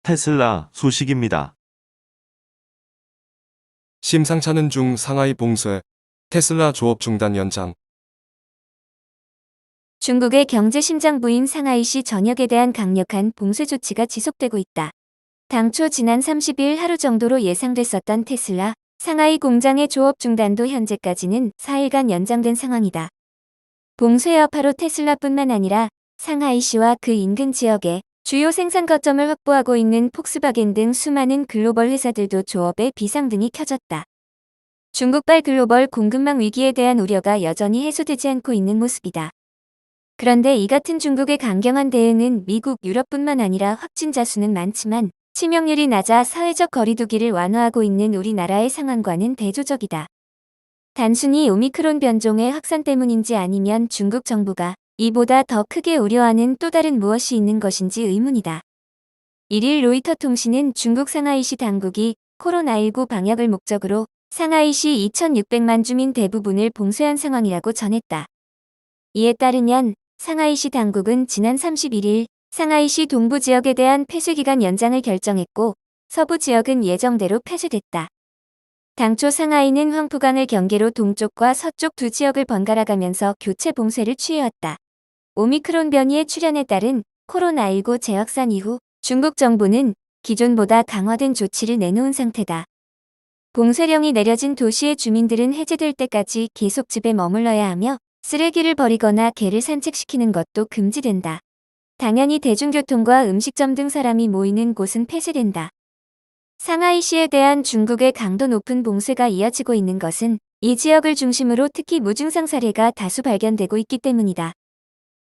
테슬라 소식입니다. 심상찮은 중 상하이 봉쇄, 테슬라 조업 중단 연장. 중국의 경제 심장부인 상하이시 전역에 대한 강력한 봉쇄 조치가 지속되고 있다. 당초 지난 30일 하루 정도로 예상됐었던 테슬라 상하이 공장의 조업 중단도 현재까지는 4일간 연장된 상황이다. 봉쇄 여파로 테슬라뿐만 아니라 상하이시와 그 인근 지역에 주요 생산 거점을 확보하고 있는 폭스바겐 등 수많은 글로벌 회사들도 조업에 비상등이 켜졌다. 중국발 글로벌 공급망 위기에 대한 우려가 여전히 해소되지 않고 있는 모습이다. 그런데 이 같은 중국의 강경한 대응은 미국, 유럽뿐만 아니라 확진자 수는 많지만 치명률이 낮아 사회적 거리두기를 완화하고 있는 우리나라의 상황과는 대조적이다. 단순히 오미크론 변종의 확산 때문인지 아니면 중국 정부가 이보다 더 크게 우려하는 또 다른 무엇이 있는 것인지 의문이다. 1일 로이터 통신은 중국 상하이시 당국이 코로나19 방역을 목적으로 상하이시 2,600만 주민 대부분을 봉쇄한 상황이라고 전했다. 이에 따르면 상하이시 당국은 지난 31일 상하이시 동부 지역에 대한 폐쇄기간 연장을 결정했고 서부 지역은 예정대로 폐쇄됐다. 당초 상하이는 황푸강을 경계로 동쪽과 서쪽 두 지역을 번갈아 가면서 교체 봉쇄를 취해왔다. 오미크론 변이의 출현에 따른 코로나19 재확산 이후 중국 정부는 기존보다 강화된 조치를 내놓은 상태다. 봉쇄령이 내려진 도시의 주민들은 해제될 때까지 계속 집에 머물러야 하며 쓰레기를 버리거나 개를 산책시키는 것도 금지된다. 당연히 대중교통과 음식점 등 사람이 모이는 곳은 폐쇄된다. 상하이시에 대한 중국의 강도 높은 봉쇄가 이어지고 있는 것은 이 지역을 중심으로 특히 무증상 사례가 다수 발견되고 있기 때문이다.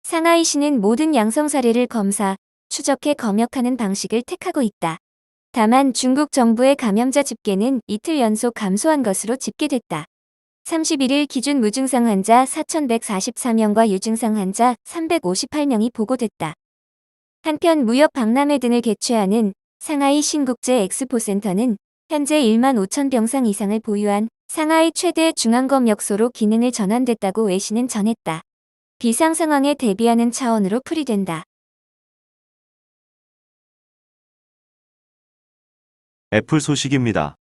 상하이시는 모든 양성 사례를 검사, 추적해 검역하는 방식을 택하고 있다. 다만 중국 정부의 감염자 집계는 이틀 연속 감소한 것으로 집계됐다. 31일 기준 무증상 환자 4,144명과 유증상 환자 358명이 보고됐다. 한편 무역 박람회 등을 개최하는 상하이 신국제 엑스포센터는 현재 1만 5천 병상 이상을 보유한 상하이 최대 중앙검역소로 기능을 전환됐다고 외신은 전했다. 비상 상황에 대비하는 차원으로 풀이된다. 애플 소식입니다.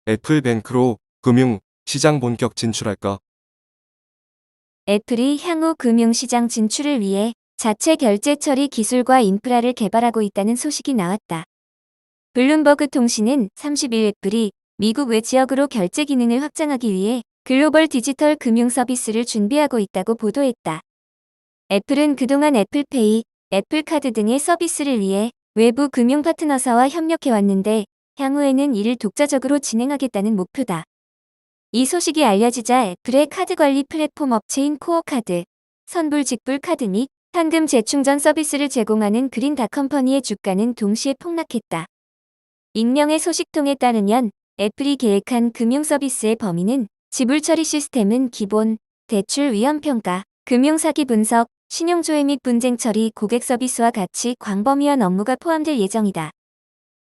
애플뱅크로 금융, 시장 본격 진출할까? 애플이 향후 금융시장 진출을 위해 자체 결제 처리 기술과 인프라를 개발하고 있다는 소식이 나왔다. 블룸버그 통신은 30일 애플이 미국 외 지역으로 결제 기능을 확장하기 위해 글로벌 디지털 금융 서비스를 준비하고 있다고 보도했다. 애플은 그동안 애플페이, 애플카드 등의 서비스를 위해 외부 금융 파트너사와 협력해왔는데 향후에는 이를 독자적으로 진행하겠다는 목표다. 이 소식이 알려지자 애플의 카드 관리 플랫폼 업체인 코어카드, 선불직불 카드 및 현금 재충전 서비스를 제공하는 그린다컴퍼니의 주가는 동시에 폭락했다. 익명의 소식통에 따르면 애플이 계획한 금융 서비스의 범위는 지불 처리 시스템은 기본, 대출 위험 평가, 금융 사기 분석, 신용조회 및 분쟁 처리, 고객 서비스와 같이 광범위한 업무가 포함될 예정이다.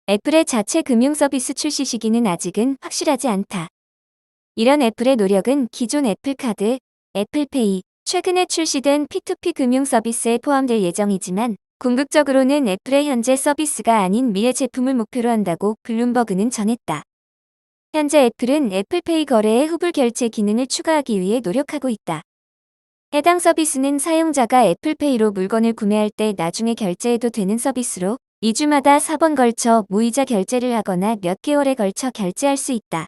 애플의 자체 금융 서비스 출시 시기는 아직은 확실하지 않다. 이런 애플의 노력은 기존 애플카드, 애플페이, 최근에 출시된 P2P 금융 서비스에 포함될 예정이지만 궁극적으로는 애플의 현재 서비스가 아닌 미래 제품을 목표로 한다고 블룸버그는 전했다. 현재 애플은 애플페이 거래에 후불 결제 기능을 추가하기 위해 노력하고 있다. 해당 서비스는 사용자가 애플페이로 물건을 구매할 때 나중에 결제해도 되는 서비스로 2주마다 4번 걸쳐 무이자 결제를 하거나 몇 개월에 걸쳐 결제할 수 있다.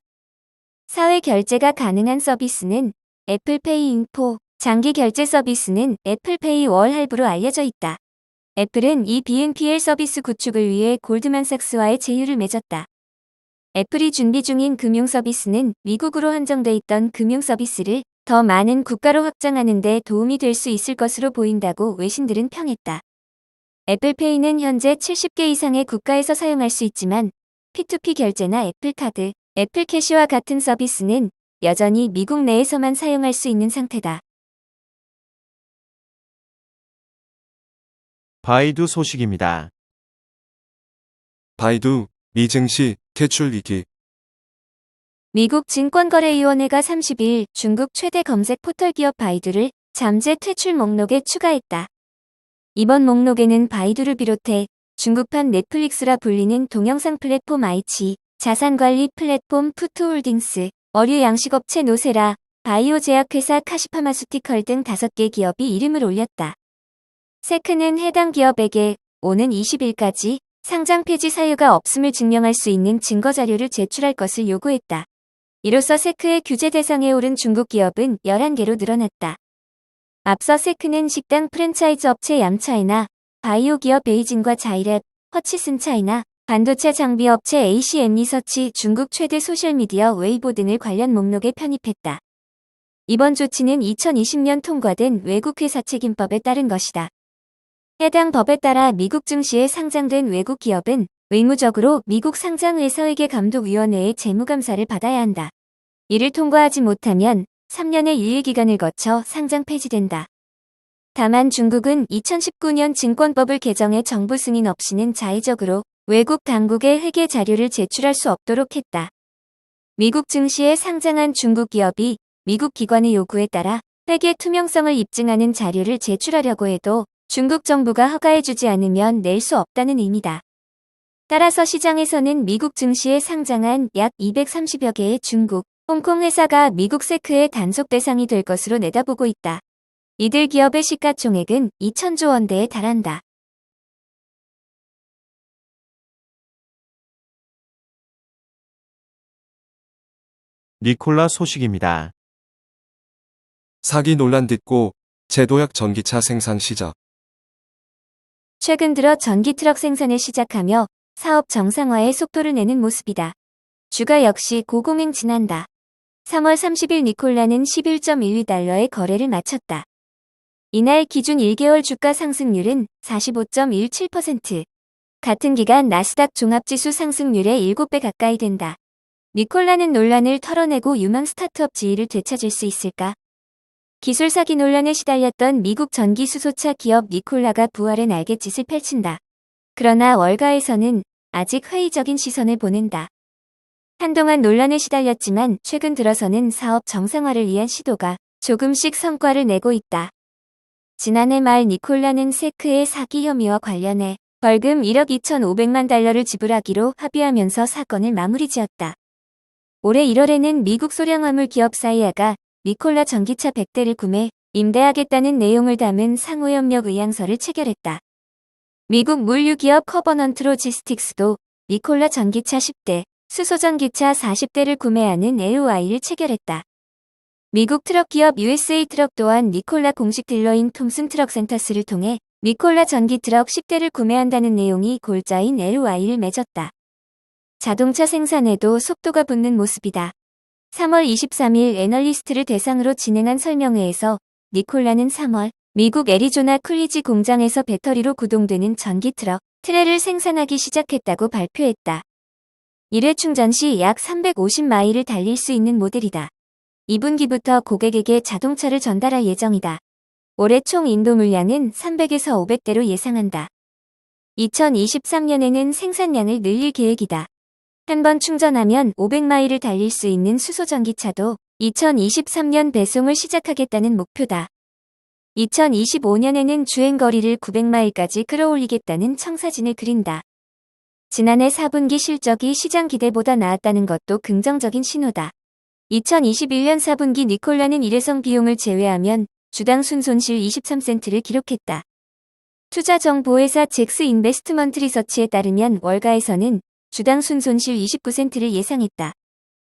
사회 결제가 가능한 서비스는 애플페이 인포, 장기 결제 서비스는 애플페이 월 할부로 알려져 있다. 애플은 이 BNPL 서비스 구축을 위해 골드만삭스와의 제휴를 맺었다. 애플이 준비 중인 금융 서비스는 미국으로 한정돼 있던 금융 서비스를 더 많은 국가로 확장하는 데 도움이 될 수 있을 것으로 보인다고 외신들은 평했다. 애플페이는 현재 70개 이상의 국가에서 사용할 수 있지만 P2P 결제나 애플카드, 애플캐시와 같은 서비스는 여전히 미국 내에서만 사용할 수 있는 상태다. 바이두 소식입니다. 바이두, 미증시, 퇴출 위기. 미국 증권거래위원회가 30일 중국 최대 검색 포털 기업 바이두를 잠재 퇴출 목록에 추가했다. 이번 목록에는 바이두를 비롯해 중국판 넷플릭스라 불리는 동영상 플랫폼 아이치, 자산관리 플랫폼 푸트홀딩스, 어류 양식업체 노세라, 바이오 제약회사 카시파마수티컬 등 5개 기업이 이름을 올렸다. 세크는 해당 기업에게 오는 20일까지 상장 폐지 사유가 없음을 증명할 수 있는 증거 자료를 제출할 것을 요구했다. 이로써 세크의 규제 대상에 오른 중국 기업은 11개로 늘어났다. 앞서 세크는 식당 프랜차이즈 업체 얌차이나, 바이오 기업 베이징과 자이랩, 허치슨 차이나, 반도체 장비 업체 ACM 리서치, 중국 최대 소셜미디어 웨이보 등을 관련 목록에 편입했다. 이번 조치는 2020년 통과된 외국회사 책임법에 따른 것이다. 해당 법에 따라 미국 증시에 상장된 외국 기업은 의무적으로 미국 상장회사회계 감독위원회의 재무감사를 받아야 한다. 이를 통과하지 못하면 3년의 유예기간을 거쳐 상장 폐지된다. 다만 중국은 2019년 증권법을 개정해 정부 승인 없이는 자의적으로 외국 당국에 회계 자료를 제출할 수 없도록 했다. 미국 증시에 상장한 중국 기업이 미국 기관의 요구에 따라 회계 투명성을 입증하는 자료를 제출하려고 해도 중국 정부가 허가해주지 않으면 낼 수 없다는 의미다. 따라서 시장에서는 미국 증시에 상장한 약 230여 개의 중국, 홍콩 회사가 미국 세크의 단속 대상이 될 것으로 내다보고 있다. 이들 기업의 시가총액은 2,000조 원대에 달한다. 니콜라 소식입니다. 사기 논란 딛고 제도약 전기차 생산 시작. 최근 들어 전기 트럭 생산을 시작하며 사업 정상화에 속도를 내는 모습이다. 주가 역시 고공행 진한다. 3월 30일 니콜라는 11.12달러의 거래를 마쳤다. 이날 기준 1개월 주가 상승률은 45.17%. 같은 기간 나스닥 종합지수 상승률의 7배 가까이 된다. 니콜라는 논란을 털어내고 유망 스타트업 지위를 되찾을 수 있을까? 기술 사기 논란에 시달렸던 미국 전기 수소차 기업 니콜라가 부활의 날갯짓을 펼친다. 그러나 월가에서는 아직 회의적인 시선을 보낸다. 한동안 논란에 시달렸지만 최근 들어서는 사업 정상화를 위한 시도가 조금씩 성과를 내고 있다. 지난해 말 니콜라는 세크의 사기 혐의와 관련해 벌금 1억 2,500만 달러를 지불하기로 합의하면서 사건을 마무리지었다. 올해 1월에는 미국 소량 화물 기업 사이아가 니콜라 전기차 100대를 구매, 임대하겠다는 내용을 담은 상호협력 의향서를 체결했다. 미국 물류기업 커버넌트 로지스틱스도 니콜라 전기차 10대, 수소전기차 40대를 구매하는 LOI를 체결했다. 미국 트럭 기업 USA 트럭 또한 니콜라 공식 딜러인 톰슨 트럭 센터스를 통해 니콜라 전기 트럭 10대를 구매한다는 내용이 골자인 LOI를 맺었다. 자동차 생산에도 속도가 붙는 모습이다. 3월 23일 애널리스트를 대상으로 진행한 설명회에서 니콜라는 3월 미국 애리조나 쿨리지 공장에서 배터리로 구동되는 전기 트럭 트레를 생산하기 시작했다고 발표했다. 1회 충전 시 약 350마일을 달릴 수 있는 모델이다. 2분기부터 고객에게 자동차를 전달할 예정이다. 올해 총 인도 물량은 300에서 500대로 예상한다. 2023년에는 생산량을 늘릴 계획이다. 한 번 충전하면 500마일을 달릴 수 있는 수소전기차도 2023년 배송을 시작하겠다는 목표다. 2025년에는 주행거리를 900마일까지 끌어올리겠다는 청사진을 그린다. 지난해 4분기 실적이 시장 기대보다 나았다는 것도 긍정적인 신호다. 2021년 4분기 니콜라는 일회성 비용을 제외하면 주당 순손실 23센트를 기록했다. 투자정보회사 잭스 인베스트먼트 리서치에 따르면 월가에서는 주당 순손실 29센트를 예상했다.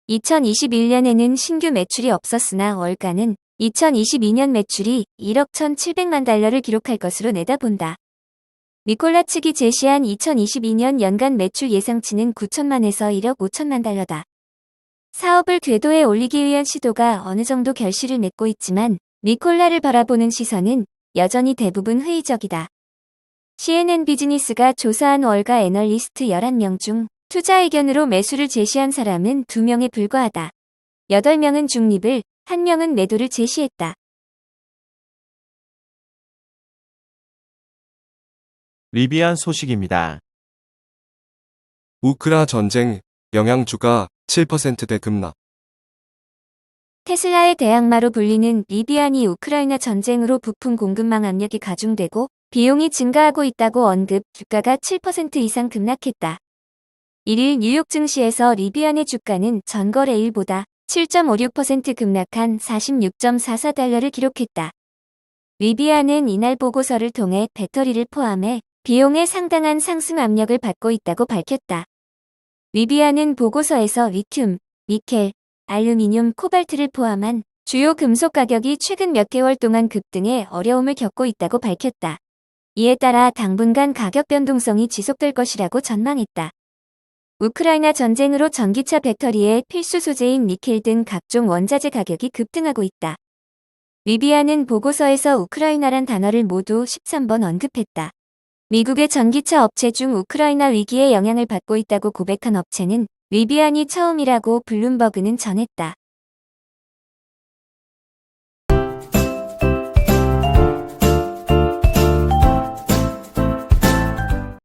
2021년에는 신규 매출이 없었으나 월가는 2022년 매출이 1억 1,700만 달러를 기록할 것으로 내다본다. 니콜라 측이 제시한 2022년 연간 매출 예상치는 9천만에서 1억 5천만 달러다. 사업을 궤도에 올리기 위한 시도가 어느 정도 결실을 맺고 있지만 니콜라를 바라보는 시선은 여전히 대부분 회의적이다. CNN 비즈니스가 조사한 월가 애널리스트 11명 중 투자 의견으로 매수를 제시한 사람은 2명에 불과하다. 8명은 중립을, 1명은 매도를 제시했다. 리비안 소식입니다. 우크라 전쟁 영향 주가 7%대 급락. 테슬라의 대항마로 불리는 리비안이 우크라이나 전쟁으로 부품 공급망 압력이 가중되고 비용이 증가하고 있다고 언급, 주가가 7% 이상 급락했다. 1일 뉴욕 증시에서 리비안의 주가는 전거래일보다 7.56% 급락한 46.44달러를 기록했다. 리비안은 이날 보고서를 통해 배터리를 포함해 비용에 상당한 상승 압력을 받고 있다고 밝혔다. 리비안은 보고서에서 리튬, 니켈, 알루미늄, 코발트를 포함한 주요 금속 가격이 최근 몇 개월 동안 급등해 어려움을 겪고 있다고 밝혔다. 이에 따라 당분간 가격 변동성이 지속될 것이라고 전망했다. 우크라이나 전쟁으로 전기차 배터리의 필수 소재인 니켈 등 각종 원자재 가격이 급등하고 있다. 리비안은 보고서에서 우크라이나란 단어를 모두 13번 언급했다. 미국의 전기차 업체 중 우크라이나 위기에 영향을 받고 있다고 고백한 업체는 리비안이 처음이라고 블룸버그는 전했다.